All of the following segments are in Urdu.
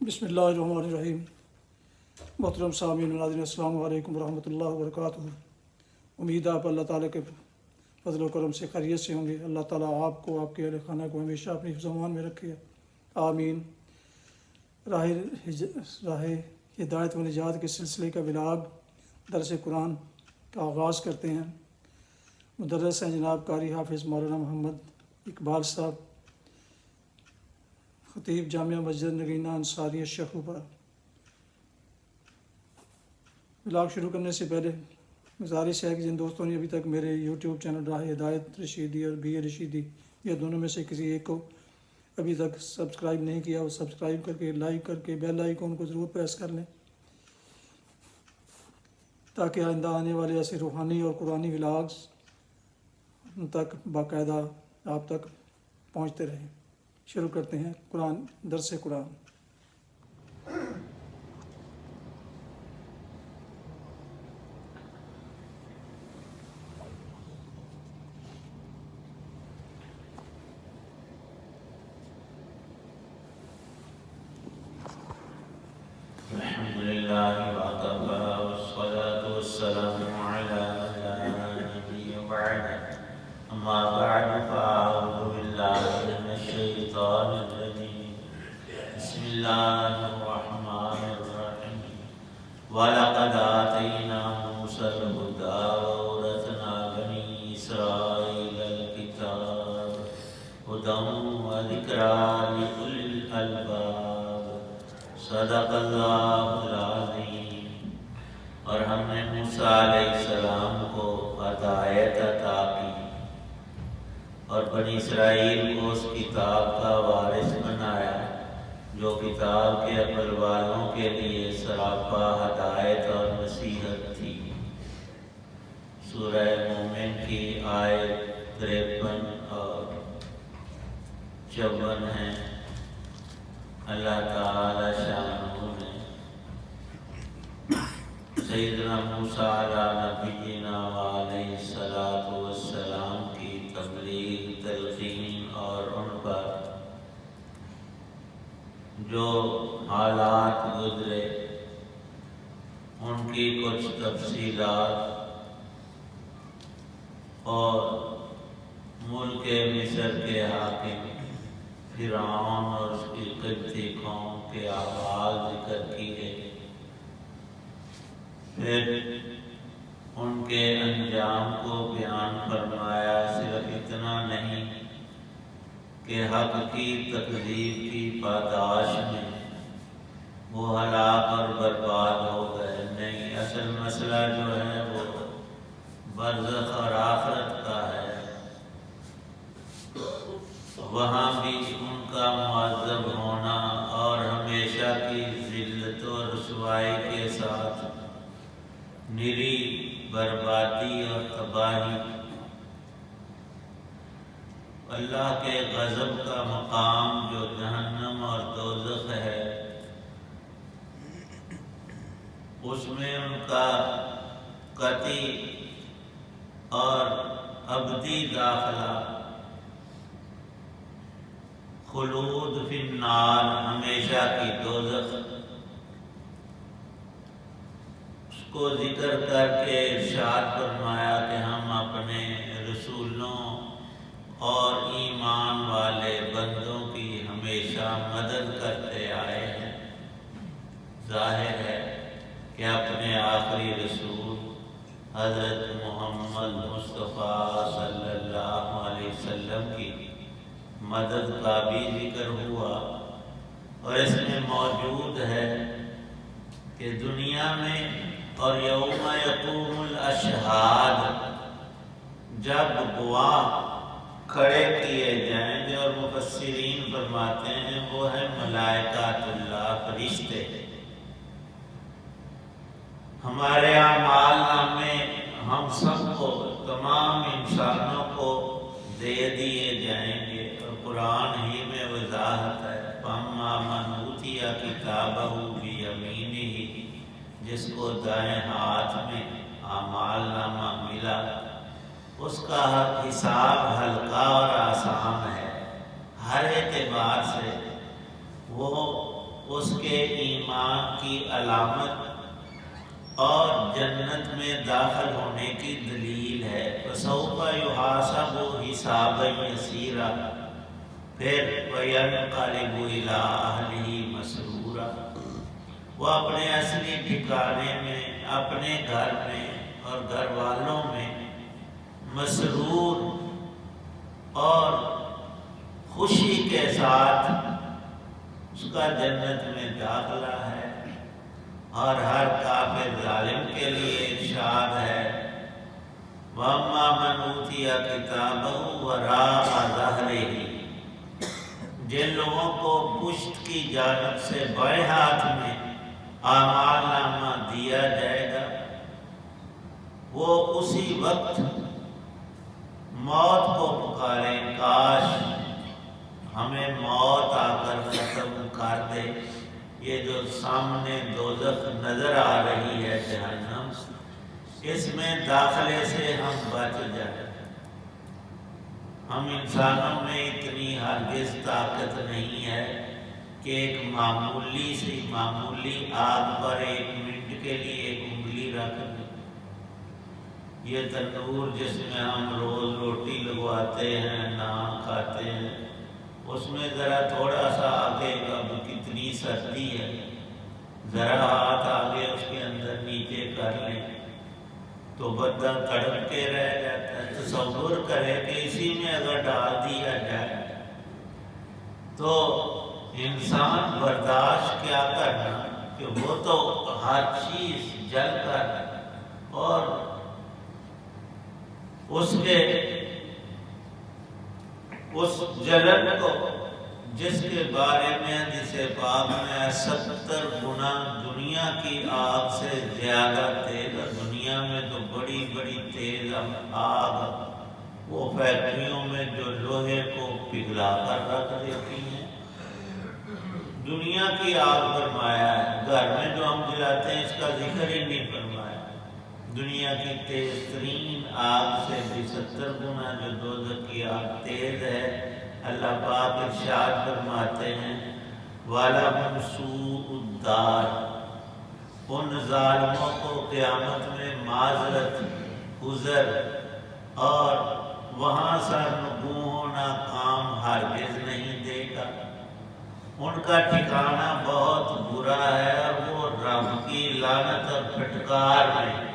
بسم اللہ الرحمن الرحیم۔ محترم سامعین و ناظرین، السلام علیکم ورحمۃ اللہ وبرکاتہ۔ امید آپ اللہ تعالیٰ کے فضل و کرم سے خیریت سے ہوں گے۔ اللہ تعالیٰ آپ کو، آپ کے اہل خانہ کو ہمیشہ اپنی حفظ و امان میں رکھے، آمین۔ راہ ہدایت و نجات کے سلسلے کا ولاگ درس قرآن کا آغاز کرتے ہیں۔ مدرس ہیں جناب قاری حافظ مولانا محمد اقبال صاحب، خطیب جامعہ مسجد نگینہ انصاریہ شیخوپورہ۔ ولاگ شروع کرنے سے پہلے گزارش ہے کہ جن دوستوں نے ابھی تک میرے یوٹیوب چینل راہ ہدایت رشیدی اور بی اے رشیدی یا دونوں میں سے کسی ایک کو ابھی تک سبسکرائب نہیں کیا، وہ سبسکرائب کر کے، لائک کر کے، بیل آئیکن کو ضرور پریس کر لیں تاکہ آئندہ آنے والے ایسے روحانی اور قرآنی ولاگز ان تک باقاعدہ آپ تک پہنچتے رہیں۔ شروع کرتے ہیں درس قرآن۔ الحمدللہ وکفی والصلاة والسلام علی من لا نبی بعدہ، اما بعد فاعوذ باللہ من الشیطان الرجیم، بسم اللہ الرحمن الرحیم۔ وَلَقَدْ آتَيْنَا مُوسَى الْهُدَىٰ وَأَوْرَثْنَا بَنِي إِسْرَائِيلَ الْكِتَابَ هُدًى وَذِكْرَىٰ لِأُولِي الْأَلْبَابِ۔ صدق اللہ العظیم۔ اور ہم نے موسیٰ علیہ السلام کو ہدایت عطا کی اور بنی اسرائیل کو اس کتاب کا وارث بنایا جو کتاب کے اول والوں کے لیے سراپا ہدایت اور نصیحت تھی۔ سورہ مومن کی آیت 53 اور 54 ہیں۔ اللہ تعالی شانہ نے سیدنا موسیٰ علیہ نبینا وعلیہ الصلاۃ والسلام کی تبلیغ، تلقین اور ان پر جو حالات گزرے ان کی کچھ تفصیلات اور ملک مصر کے حاکم فرعون اور اس کی قبطی قوم کے احوال ذکر کیے، پھر ان کے انجام کو بیان فرمایا۔ صرف اتنا نہیں کہ حق کی تکذیب کی پاداش میں وہ ہلاک اور برباد ہو گئے، نہیں، اصل مسئلہ جو ہے وہ برزخ اور آخرت کا ہے۔ وہاں بھی ان کا معذب ہونا اور ہمیشہ کی ذلت و رسوائی کے ساتھ نری بربادی اور تباہی، اللہ کے غضب کا مقام جو جہنم اور دوزخ ہے، اس میں ان کا قطعی اور ابدی داخلہ، خلود فی النار، ہمیشہ کی دوزخ، اس کو ذکر کر کے ارشاد فرمایا کہ ہم اپنے رسولوں اور ایمان والے بندوں کی ہمیشہ مدد کرتے آئے ہیں۔ ظاہر ہے کہ اپنے آخری رسول حضرت محمد مصطفیٰ صلی اللہ علیہ وسلم کی مدد کا بھی ذکر ہوا، اور اس میں موجود ہے کہ دنیا میں اور یوم یقوم الاشہاد جب گواہ کھڑے کیے جائیں گے، اور مفسرین فرماتے ہیں وہ ہے ملائکۃ اللہ، فرشتے، ہمارے اعمال نامے ہم سب کو، تمام انسانوں کو دے دیے جائیں گے، اور قرآن ہی میں وضاحت ہے، فَأَمَّا مَنْ أُوتِيَ كِتَابَهُ بِيَمِينِهِ، جس کو دائیں ہاتھ میں اعمال نامہ ملا، اس کا حساب ہلکا اور آسان ہے، ہر اعتبار سے وہ اس کے ایمان کی علامت اور جنت میں داخل ہونے کی دلیل ہے۔ فَسَوْفَ يُحَاسَبُ حِسَابًا يَسِيرًا، پھر وَيَنْقَلِبُ إِلَىٰ أَهْلِهِ مَسْرُورًا، وہ اپنے اصلی ٹھکانے میں، اپنے گھر میں اور گھر والوں میں مسرور اور خوشی کے ساتھ اس کا جنت میں داخلہ ہے۔ اور ہر کافر ظالم کے لیے ارشاد ہے وَأَمَّا مَنْ أُوتِيَ كِتَابَهُ وَرَاءَ ظَهْرِهِ، جن لوگوں کو پشت کی جانب سے بائیں ہاتھ میں اعمال نامہ دیا جائے گا، وہ اسی وقت موت کو پکاریں، کاش ہمیں موت آ کر ختم کر دے۔ یہ جو سامنے دوزخ نظر آ رہی ہے جہنم، اس میں داخلے سے ہم بچ جائیں۔ ہم انسانوں میں اتنی ہرگز طاقت نہیں ہے کہ ایک معمولی سی معمولی آگ پر 1 منٹ کے لیے 1 انگلی رکھ دیں۔ یہ تندور جس میں ہم روز روٹی لگواتے ہیں، نان کھاتے ہیں، اس میں ذرا تھوڑا سا آگے اب کتنی سردی ہے، ذرا ہاتھ آگے اس کے اندر نیچے کر لیں تو بندہ تڑپ کے رہ جاتا ہے۔ تصور کرے کہ اسی میں اگر ڈال دیا جائے تو انسان برداشت کیا کرنا کہ وہ تو ہر چیز جل کر اور اس جلن کو جس کے بارے میں حدیث پاک میں 70 گنا دنیا کی آگ سے زیادہ تیز، اور دنیا میں تو بڑی بڑی تیز آگ وہ فیکٹریوں میں جو لوہے کو پگھلا کر رکھ دیتی ہیں، دنیا کی آگ فرمایا ہے۔ گھر میں جو ہم جلاتے ہیں اس کا ذکر ہی نہیں فرمایا۔ دنیا کی تیز ترین آگ سے بھی 70 گنا جو دوزخ کی آگ تیز ہے۔ اللہ پاک ارشاد فرماتے ہیں وَلَهُمْ سُوءُ الدَّارِ، ان ظالموں کو قیامت میں معذرت، عذر اور وہاں سرنگوں ہونا کام ہرگز نہیں دے گا۔ ان کا ٹھکانہ بہت برا ہے اور وہ رب کی لعنت اور پھٹکار میں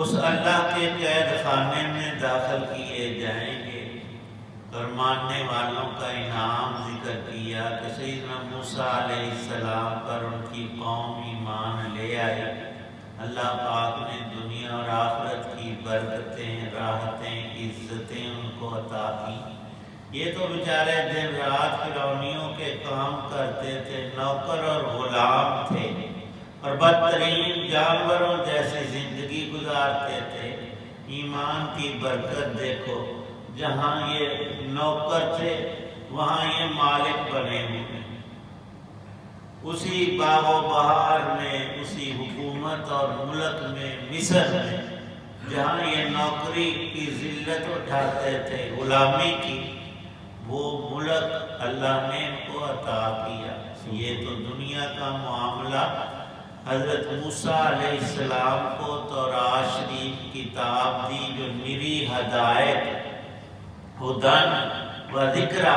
اس اللہ کے قید خانے میں داخل کیے جائیں گے۔ اور ماننے والوں کا انعام ذکر کیا کہ سیدنا موسیٰ علیہ السلام پر ان کی قوم ایمان لے آئی۔ اللہ پاک نے دنیا اور آخرت کی برکتیں، راحتیں، عزتیں ان کو عطا کی۔ یہ تو بیچارے دن رات فرعونیوں کے کام کرتے تھے، نوکر اور غلام تھے اور بدترین جانوروں جیسی زندگی گزارتے تھے۔ ایمان کی برکت دیکھو، جہاں یہ نوکر تھے وہاں یہ مالک بنے ہوئے، اسی باغ و بہار میں، اسی حکومت اور ملک میں، مصر میں، جہاں یہ نوکری کی ذلت اٹھاتے تھے، غلامی کی، وہ ملک اللہ نے ان کو عطا کیا۔ یہ تو دنیا کا معاملہ۔ حضرت موسیٰ علیہ السلام کو تورات شریف کتاب دی جو نری ہدایت، ہدن و ذکرہ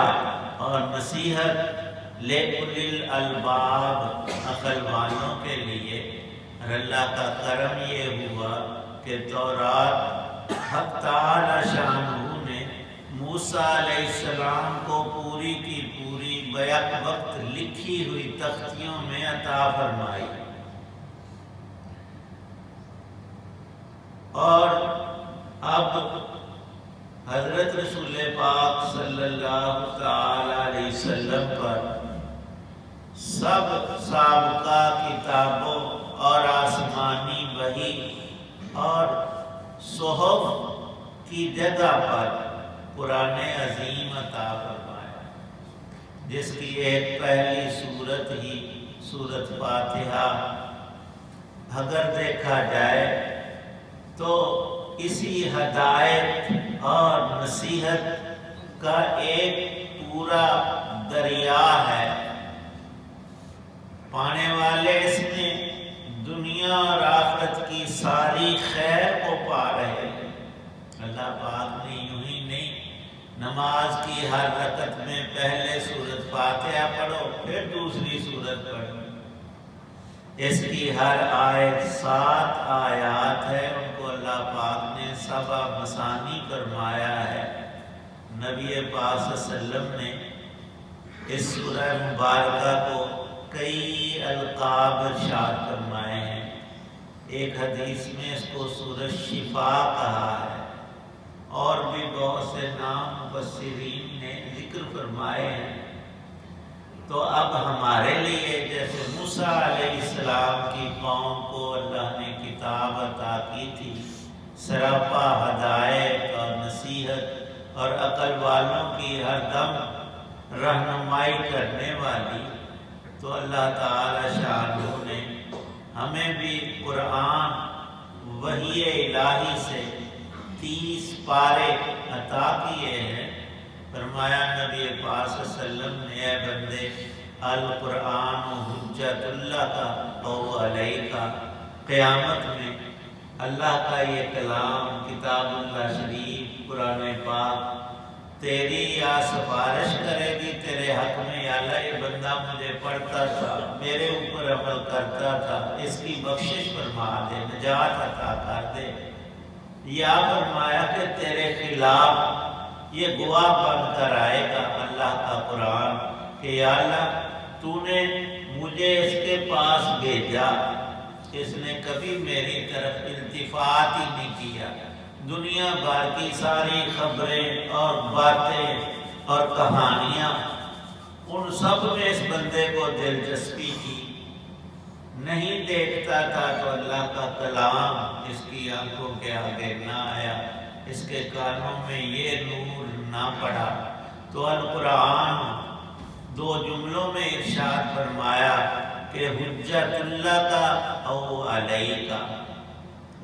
اور نصیحت لِأُولِي الْأَلْبَابِ، عقل والوں کے لیے۔ اور اللہ کا کرم یہ ہوا کہ تورات حق تعالی شانہ نے موسیٰ علیہ السلام کو پوری کی پوری بیک وقت لکھی ہوئی تختیوں میں عطا فرمائی۔ اور اب حضرت رسول پاک صلی اللہ تعالی علیہ وسلم پر سب سابقہ کتابوں اور آسمانی وحی اور صحف کی جگہ پر قرآن عظیم عطا فرمایا، جس کی ایک پہلی سورت ہی سورت فاتحہ اگر دیکھا جائے تو اسی ہدایت اور نصیحت کا ایک پورا دریا ہے، پانے والے اس میں دنیا اور آخرت کی ساری خیر کو پا رہے ہیں۔ اللہ پاک نے یوں ہی نہیں، نماز کی ہر رکعت میں پہلے سورۃ فاتحہ پڑھو پھر دوسری سورت پڑھو، اس کی ہر آیت 7 آیات ہے، ان کو اللہ پاک نے 7 مثانی فرمایا ہے۔ نبی پاک صلی اللہ علیہ وسلم نے اس سورہ مبارکہ کو کئی القاب ارشاد فرمائے ہیں۔ ایک حدیث میں اس کو سورۃ شفا کہا ہے، اور بھی بہت سے نام مفسرین نے ذکر فرمائے ہیں۔ تو اب ہمارے لیے جیسے موسیٰ علیہ السلام کی قوم کو اللہ نے کتاب عطا کی تھی، سراپا ہدایت اور نصیحت اور عقل والوں کی ہر دم رہنمائی کرنے والی، تو اللہ تعالی شانہ نے ہمیں بھی قرآن وحی الہی سے 30 پارے عطا کیے ہیں۔ فرمایا نبی پاک صلی اللہ علیہ وسلم نے، اے بندے، القرآن حجت اللہ کا او علیہ کا، قیامت میں اللہ کا یہ کلام کتاب اللہ شریف قرآن پاک تیری یا سفارش کرے گی تیرے حق میں، یا اللہ یہ بندہ مجھے پڑھتا تھا، میرے اوپر عمل کرتا تھا، اس کی بخشش فرما دے، نجات عطا کر دے، یا فرمایا کہ تیرے خلاف یہ گواہ بن کر آئے گا اللہ کا قرآن کہ یا اللہ تو نے مجھے اس کے پاس بھیجا، اس نے کبھی میری طرف التفات ہی نہیں کیا، دنیا بھر کی ساری خبریں اور باتیں اور کہانیاں ان سب میں اس بندے کو دلچسپی کی، نہیں دیکھتا تھا تو اللہ کا کلام اس کی آنکھوں کے آگے نہ آیا، اس کے کانوں میں یہ نور نہ پڑا، تو القرآن 2 جملوں میں ارشاد فرمایا کہ حجت اللہ کا او علیہ کا۔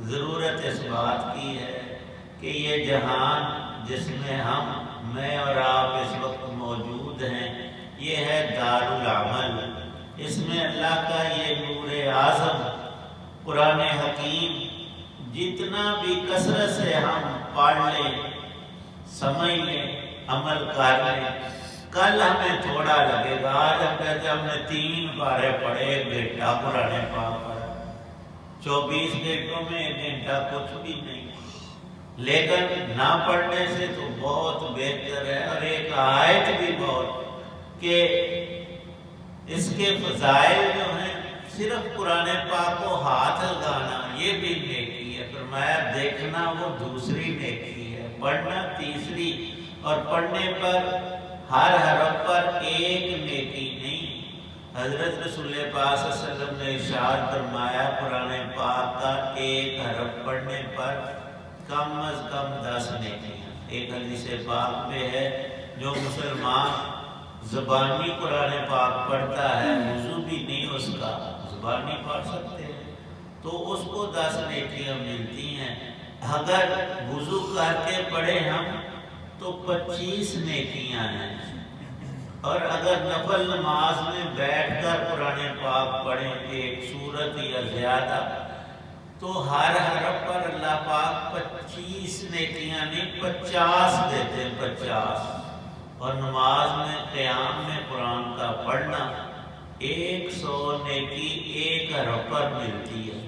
ضرورت اس بات کی ہے کہ یہ جہان جس میں میں اور آپ اس وقت موجود ہیں، یہ ہے دار العمل، اس میں اللہ کا یہ نور اعظم قرآن حکیم جتنا بھی کثرت سے ہم پڑھ لیں، سمجھ لیں، عمل کر لیں، کل ہمیں تھوڑا لگے گا، آج ہم کہتے ہیں ہم نے 3 پارے پڑھے، 1 گھنٹہ قرآن پاک پڑھا، 24 گھنٹوں میں 1 گھنٹہ کچھ بھی نہیں، لیکن نہ پڑھنے سے تو بہت بہتر ہے۔ اور ایک آیت بھی بہت کہ اس کے فضائل جو ہیں، صرف قرآن پاک کو ہاتھ لگانا یہ بھی نیکی ہے، فرمایا دیکھنا وہ دوسری نیکی ہے، پڑھنا تیسری، اور پڑھنے پر ہر حرف پر 1 نیکی نہیں۔ حضرت رسول پاک صلی اللہ علیہ وسلم نے ارشاد فرمایا قرآن پاک کا 1 حرف پڑھنے پر کم از کم 10 نیکیاں۔ ایک حدیث پاک میں ہے جو مسلمان زبانی قرآن پاک پڑھتا ہے، وضو بھی نہیں اس کا، زبانی پڑھ سکتے ہیں، تو اس کو 10 نیکیاں ملتی ہیں۔ اگر وضو کر کے پڑھے ہم تو 25 نیکیاں ہیں، اور اگر نفل نماز میں بیٹھ کر قرآن پاک پڑھیں 1 سورت یا زیادہ، تو ہر حرف پر اللہ پاک 25 نیکیاں نہیں 50 دیتے ہیں، 50۔ اور نماز میں قیام میں قرآن کا پڑھنا 100 نیکی 1 حرف پر ملتی ہے۔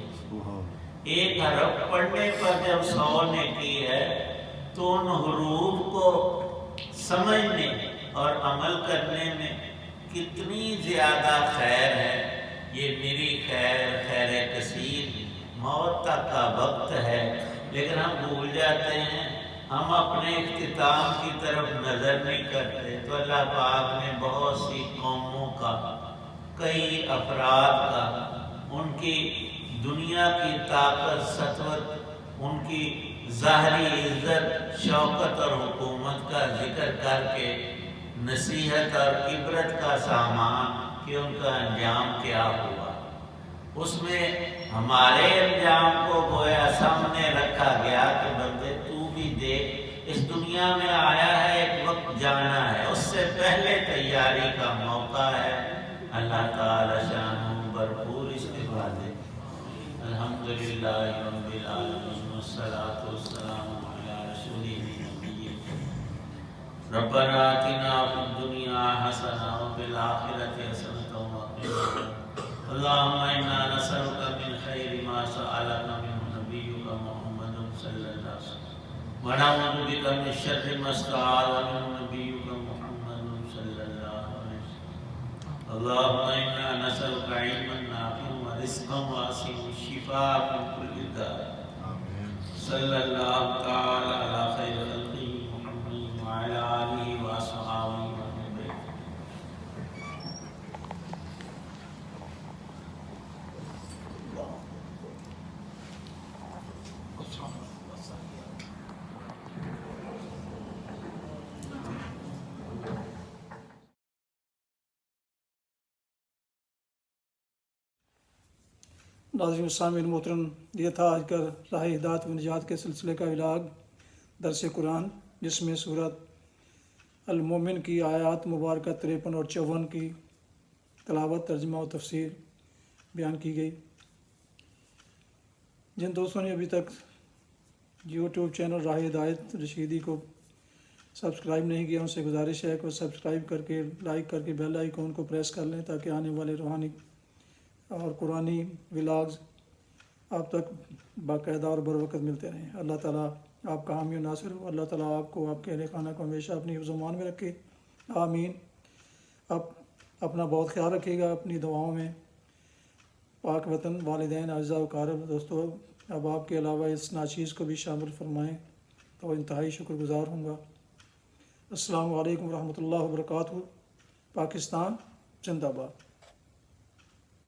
1 حرف پڑھنے پر جب 100 نیکی ہے تو ان حروف کو سمجھنے اور عمل کرنے میں کتنی زیادہ خیر ہے۔ یہ میری خیر کثیر، موت تک کا وقت ہے، لیکن ہم بھول جاتے ہیں، ہم اپنے اختتام کی طرف نظر نہیں کرتے۔ تو اللہ پاک نے بہت سی قوموں کا، کئی افراد کا، ان کی دنیا کی طاقت سطوت، ان کی ظاہری عزت شوکت اور حکومت کا ذکر کر کے نصیحت اور عبرت کا سامان کہ ان کا انجام کیا ہوا، اس میں ہمارے انجام کو گویا سامنے رکھا گیا کہ بندے تو بھی دیکھ، اس دنیا میں آیا ہے، ایک وقت جانا ہے، اس سے پہلے تیاری الحمدللہ رب العالمین والصلاة والسلام علی رسولہ النبی ربنا آتنا فی الدنیا حسنہ وفی الآخرۃ حسنۃ وقنا اللہم انا نسألک من خیر ما سألک منہ نبیک محمد صلی اللہ علیہ وسلم ونعوذ بک من شر ما استعاذ منہ نبیک محمد صلی اللہ علیہ وسلم اللہم انا نسألک علما نافعا ورزقا واسعا والشفاء من کل داء صلی اللہ تعالی علی خیر خلقہ محمد وعلی آلہ واصحابہ ومن بیتہ. ناظرین سامعین محترم، یہ تھا آج کا راہ ہدایت و نجات کے سلسلے کا ولاگ درس قرآن، جس میں سورۃ المومن کی آیات مبارکہ 53 اور 54 کی تلاوت، ترجمہ و تفسیر بیان کی گئی. جن دوستوں نے ابھی تک یوٹیوب چینل راہ ہدایت رشیدی کو سبسکرائب نہیں کیا، ان سے گزارش ہے کہ وہ سبسکرائب کر کے لائک کر کے بیل آئیکن کو پریس کر لیں تاکہ آنے والے روحانی اور قرآنی ولاگز آپ تک باقاعدہ اور بروقت ملتے رہیں. اللہ تعالیٰ آپ کا حامی و ناصر ہو. اللہ تعالیٰ آپ کو، آپ کے اہل خانہ کو ہمیشہ اپنی حفظ و امان میں رکھے. آمین. آپ اپنا بہت خیال رکھیے گا اپنی دعاؤں میں. پاک وطن، والدین، اعزاء و اقارب، دوستو، اب آپ کے علاوہ اس ناچیز کو بھی شامل فرمائیں تو انتہائی شکر گزار ہوں گا. السلام علیکم ورحمۃ اللہ وبرکاتہ. پاکستان زندہ باد.